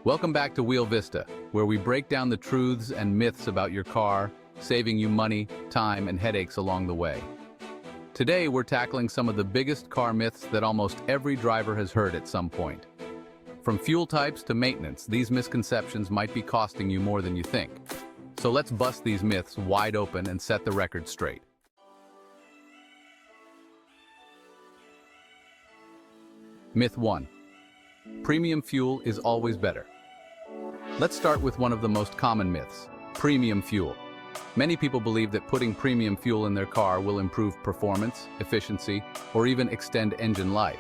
Welcome back to Wheel Vista, where we break down the truths and myths about your car, saving you money, time, and headaches along the way. Today, we're tackling some of the biggest car myths that almost every driver has heard at some point. From fuel types to maintenance, these misconceptions might be costing you more than you think. So let's bust these myths wide open and set the record straight. Myth 1. Premium fuel is always better. Let's start with one of the most common myths, premium fuel. Many people believe that putting premium fuel in their car will improve performance, efficiency, or even extend engine life.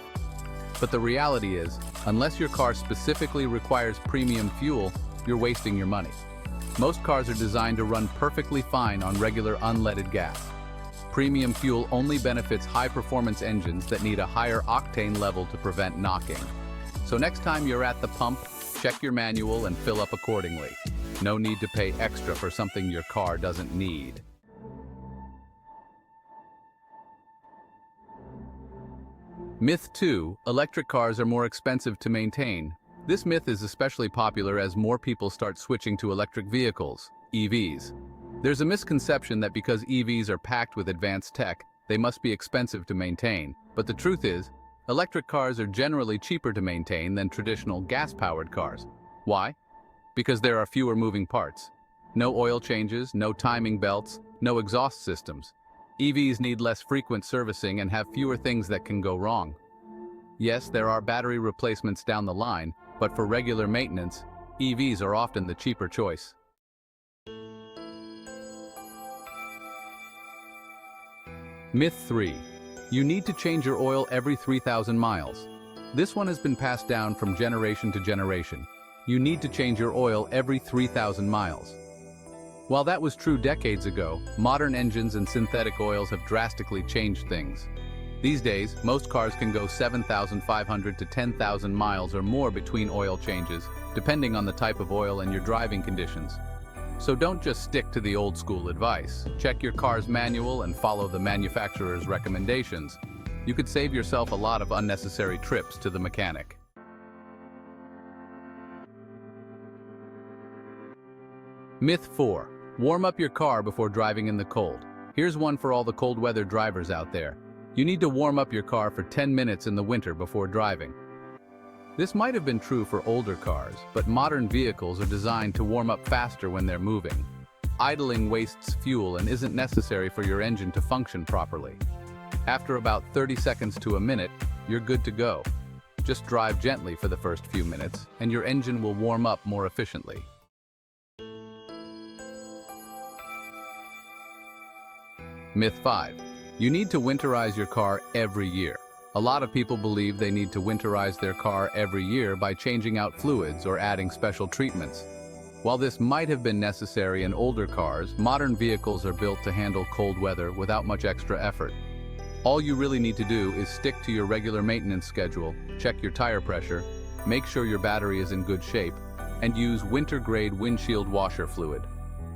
But the reality is, unless your car specifically requires premium fuel, you're wasting your money. Most cars are designed to run perfectly fine on regular unleaded gas. Premium fuel only benefits high-performance engines that need a higher octane level to prevent knocking. So next time you're at the pump, check your manual and fill up accordingly. No need to pay extra for something your car doesn't need. Myth 2. Electric cars are more expensive to maintain. This myth is especially popular as more people start switching to electric vehicles, EVs. There's a misconception that because EVs are packed with advanced tech, they must be expensive to maintain. But the truth is, electric cars are generally cheaper to maintain than traditional gas-powered cars. Why? Because there are fewer moving parts. No oil changes, no timing belts, no exhaust systems. EVs need less frequent servicing and have fewer things that can go wrong. Yes, there are battery replacements down the line, but for regular maintenance, EVs are often the cheaper choice. Myth 3. You need to change your oil every 3,000 miles. This one has been passed down from generation to generation. You need to change your oil every 3,000 miles. While that was true decades ago, modern engines and synthetic oils have drastically changed things. These days, most cars can go 7,500 to 10,000 miles or more between oil changes, depending on the type of oil and your driving conditions. So don't just stick to the old school advice. Check your car's manual and follow the manufacturer's recommendations. You could save yourself a lot of unnecessary trips to the mechanic. Myth 4. Warm up your car before driving in the cold. Here's one for all the cold weather drivers out there. You need to warm up your car for 10 minutes in the winter before driving. This might have been true for older cars, but modern vehicles are designed to warm up faster when they're moving. Idling wastes fuel and isn't necessary for your engine to function properly. After about 30 seconds to a minute, you're good to go. Just drive gently for the first few minutes, and your engine will warm up more efficiently. Myth 5. You need to winterize your car every year. A lot of people believe they need to winterize their car every year by changing out fluids or adding special treatments. While this might have been necessary in older cars, modern vehicles are built to handle cold weather without much extra effort. All you really need to do is stick to your regular maintenance schedule, check your tire pressure, make sure your battery is in good shape, and use winter-grade windshield washer fluid.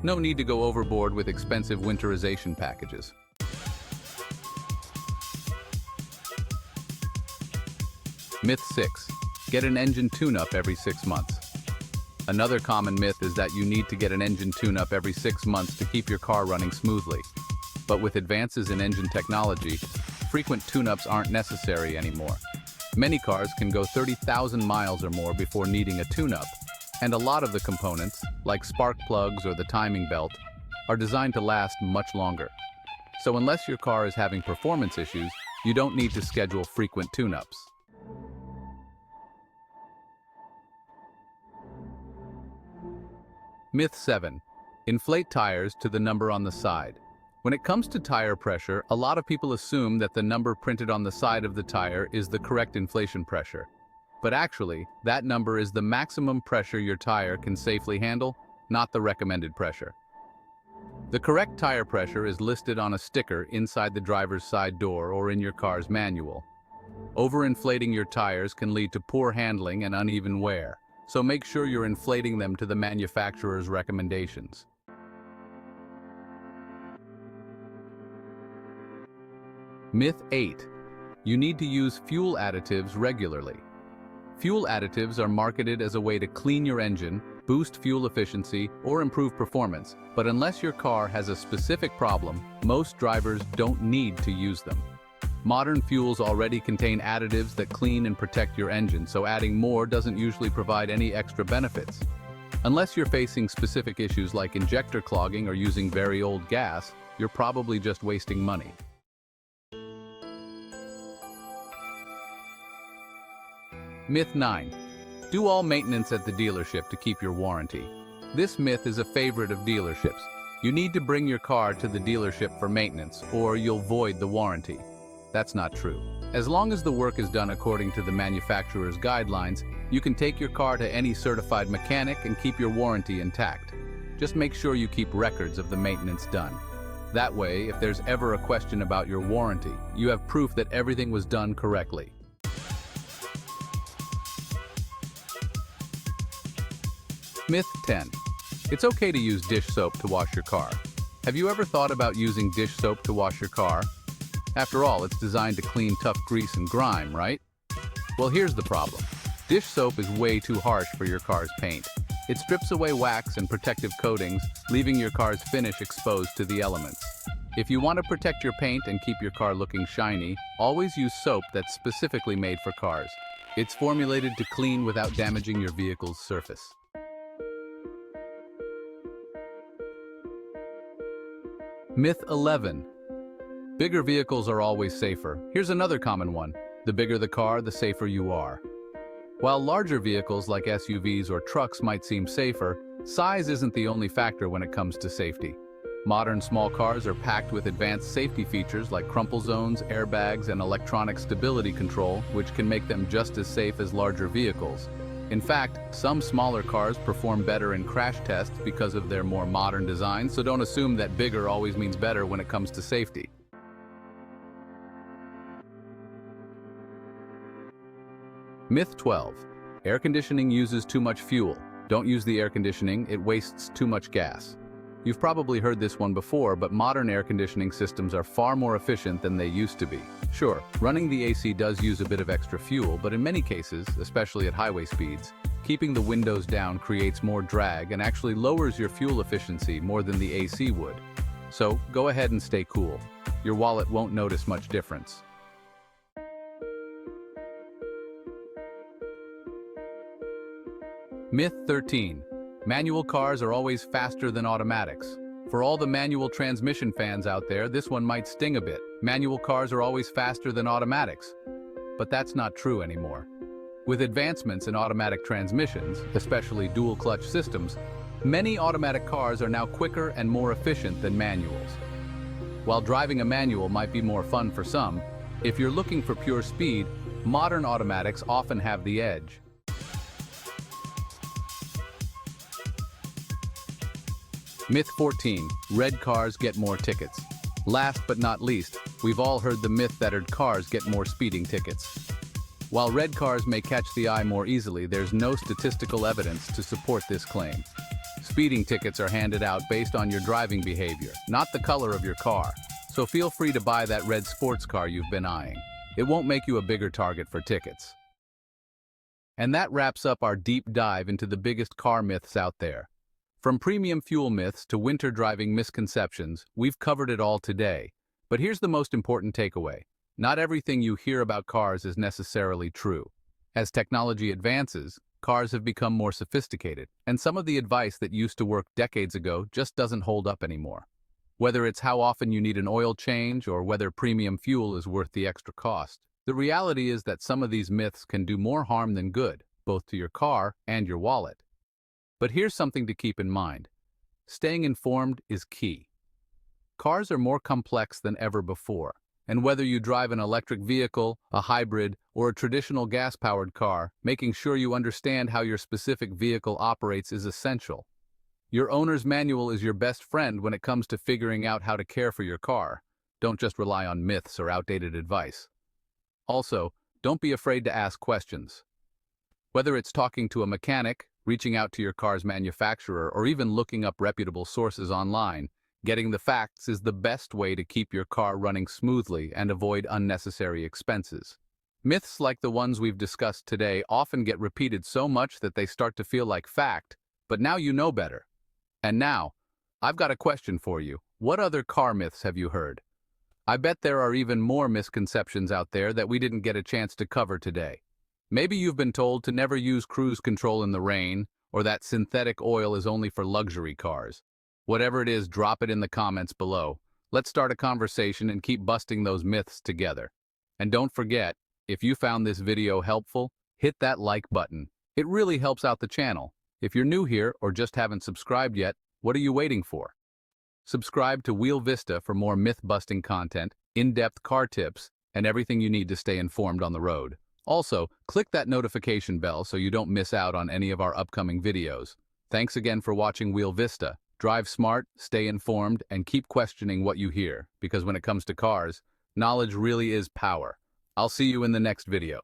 No need to go overboard with expensive winterization packages. Myth 6. Get an engine tune-up every 6 months. Another common myth is that you need to get an engine tune-up every 6 months to keep your car running smoothly. But with advances in engine technology, frequent tune-ups aren't necessary anymore. Many cars can go 30,000 miles or more before needing a tune-up, and a lot of the components, like spark plugs or the timing belt, are designed to last much longer. So unless your car is having performance issues, you don't need to schedule frequent tune-ups. Myth 7. Inflate tires to the number on the side. When it comes to tire pressure, a lot of people assume that the number printed on the side of the tire is the correct inflation pressure. But actually, that number is the maximum pressure your tire can safely handle, not the recommended pressure. The correct tire pressure is listed on a sticker inside the driver's side door or in your car's manual. Overinflating your tires can lead to poor handling and uneven wear, so make sure you're inflating them to the manufacturer's recommendations. Myth 8. You need to use fuel additives regularly. Fuel additives are marketed as a way to clean your engine, boost fuel efficiency, or improve performance, but unless your car has a specific problem, most drivers don't need to use them. Modern fuels already contain additives that clean and protect your engine, so adding more doesn't usually provide any extra benefits. Unless you're facing specific issues like injector clogging or using very old gas, you're probably just wasting money. Myth 9. Do all maintenance at the dealership to keep your warranty. This myth is a favorite of dealerships. You need to bring your car to the dealership for maintenance, or you'll void the warranty. That's not true. As long as the work is done according to the manufacturer's guidelines, you can take your car to any certified mechanic and keep your warranty intact. Just make sure you keep records of the maintenance done. That way, if there's ever a question about your warranty, you have proof that everything was done correctly. Myth 10. It's okay to use dish soap to wash your car. Have you ever thought about using dish soap to wash your car? After all, it's designed to clean tough grease and grime, right? Well, here's the problem. Dish soap is way too harsh for your car's paint. It strips away wax and protective coatings, leaving your car's finish exposed to the elements. If you want to protect your paint and keep your car looking shiny, always use soap that's specifically made for cars. It's formulated to clean without damaging your vehicle's surface. Myth 11. Bigger vehicles are always safer. Here's another common one. The bigger the car, the safer you are. While larger vehicles like SUVs or trucks might seem safer, size isn't the only factor when it comes to safety. Modern small cars are packed with advanced safety features like crumple zones, airbags, and electronic stability control, which can make them just as safe as larger vehicles. In fact, some smaller cars perform better in crash tests because of their more modern design, so don't assume that bigger always means better when it comes to safety. Myth 12. Air conditioning uses too much fuel. Don't use the air conditioning, it wastes too much gas. You've probably heard this one before, but modern air conditioning systems are far more efficient than they used to be. Sure, running the AC does use a bit of extra fuel, but in many cases, especially at highway speeds, keeping the windows down creates more drag and actually lowers your fuel efficiency more than the AC would. So, go ahead and stay cool. Your wallet won't notice much difference. Myth 13. Manual cars are always faster than automatics. For all the manual transmission fans out there, this one might sting a bit. Manual cars are always faster than automatics. But that's not true anymore. With advancements in automatic transmissions, especially dual-clutch systems, many automatic cars are now quicker and more efficient than manuals. While driving a manual might be more fun for some, if you're looking for pure speed, modern automatics often have the edge. Myth 14. Red cars get more tickets. Last but not least, we've all heard the myth that red cars get more speeding tickets. While red cars may catch the eye more easily, there's no statistical evidence to support this claim. Speeding tickets are handed out based on your driving behavior, not the color of your car. So feel free to buy that red sports car you've been eyeing. It won't make you a bigger target for tickets. And that wraps up our deep dive into the biggest car myths out there. From premium fuel myths to winter driving misconceptions, we've covered it all today. But here's the most important takeaway. Not everything you hear about cars is necessarily true. As technology advances, cars have become more sophisticated, and some of the advice that used to work decades ago just doesn't hold up anymore. Whether it's how often you need an oil change or whether premium fuel is worth the extra cost, the reality is that some of these myths can do more harm than good, both to your car and your wallet. But here's something to keep in mind. Staying informed is key. Cars are more complex than ever before, and whether you drive an electric vehicle, a hybrid, or a traditional gas-powered car, making sure you understand how your specific vehicle operates is essential. Your owner's manual is your best friend when it comes to figuring out how to care for your car. Don't just rely on myths or outdated advice. Also, don't be afraid to ask questions. Whether it's talking to a mechanic, reaching out to your car's manufacturer, or even looking up reputable sources online, getting the facts is the best way to keep your car running smoothly and avoid unnecessary expenses. Myths like the ones we've discussed today often get repeated so much that they start to feel like fact, but now you know better. And now, I've got a question for you. What other car myths have you heard? I bet there are even more misconceptions out there that we didn't get a chance to cover today. Maybe you've been told to never use cruise control in the rain, or that synthetic oil is only for luxury cars. Whatever it is, drop it in the comments below. Let's start a conversation and keep busting those myths together. And don't forget, if you found this video helpful, hit that like button. It really helps out the channel. If you're new here or just haven't subscribed yet, what are you waiting for? Subscribe to Wheel Vista for more myth-busting content, in-depth car tips, and everything you need to stay informed on the road. Also, click that notification bell so you don't miss out on any of our upcoming videos. Thanks again for watching Wheel Vista. Drive smart, stay informed, and keep questioning what you hear, because when it comes to cars, knowledge really is power. I'll see you in the next video.